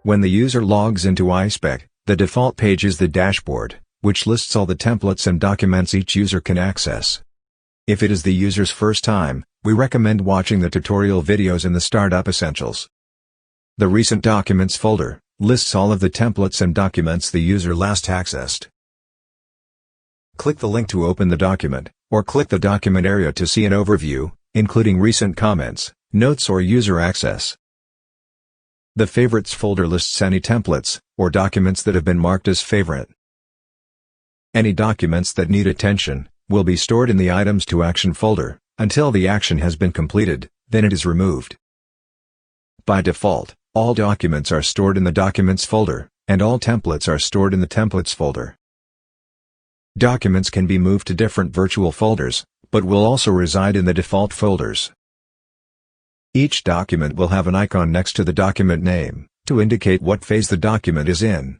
When the user logs into iSpec, the default page is the dashboard, which lists all the templates and documents each user can access. If it is the user's first time, we recommend watching the tutorial videos in the Startup Essentials. The Recent Documents folder lists all of the templates and documents the user last accessed. Click the link to open the document, or click the document area to see an overview, including recent comments, notes or user access. The Favorites folder lists any templates or documents that have been marked as favorite. Any documents that need attention will be stored in the Items to Action folder until the action has been completed, then it is removed. By default, all documents are stored in the Documents folder, and all templates are stored in the Templates folder. Documents can be moved to different virtual folders, but will also reside in the default folders. Each document will have an icon next to the document name, to indicate what phase the document is in.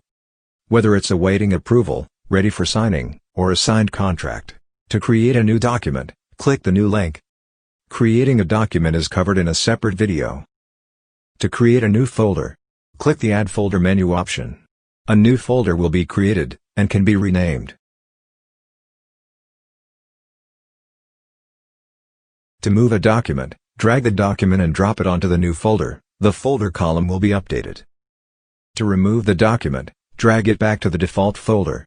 Whether it's awaiting approval, ready for signing, or a signed contract. To create a new document, click the new link. Creating a document is covered in a separate video. To create a new folder, click the Add Folder menu option. A new folder will be created, and can be renamed. To move a document, drag the document and drop it onto the new folder. The folder column will be updated. To remove the document, drag it back to the default folder.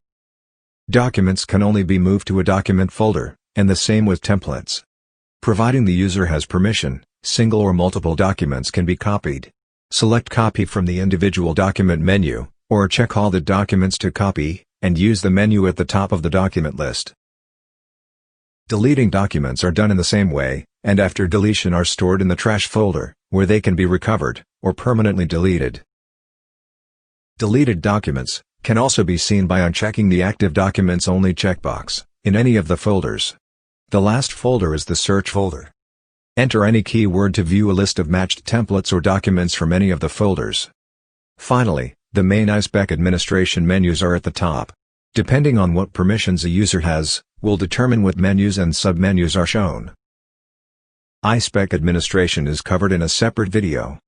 Documents can only be moved to a document folder, and the same with templates. Providing the user has permission, single or multiple documents can be copied. Select Copy from the individual document menu, or check all the documents to copy, and use the menu at the top of the document list. Deleting documents are done in the same way, and after deletion are stored in the Trash folder, where they can be recovered, or permanently deleted. Deleted documents can also be seen by unchecking the Active Documents Only checkbox in any of the folders. The last folder is the Search folder. Enter any keyword to view a list of matched templates or documents from any of the folders. Finally, the main iSpec administration menus are at the top. Depending on what permissions a user has, will determine what menus and submenus are shown. iSpec administration is covered in a separate video.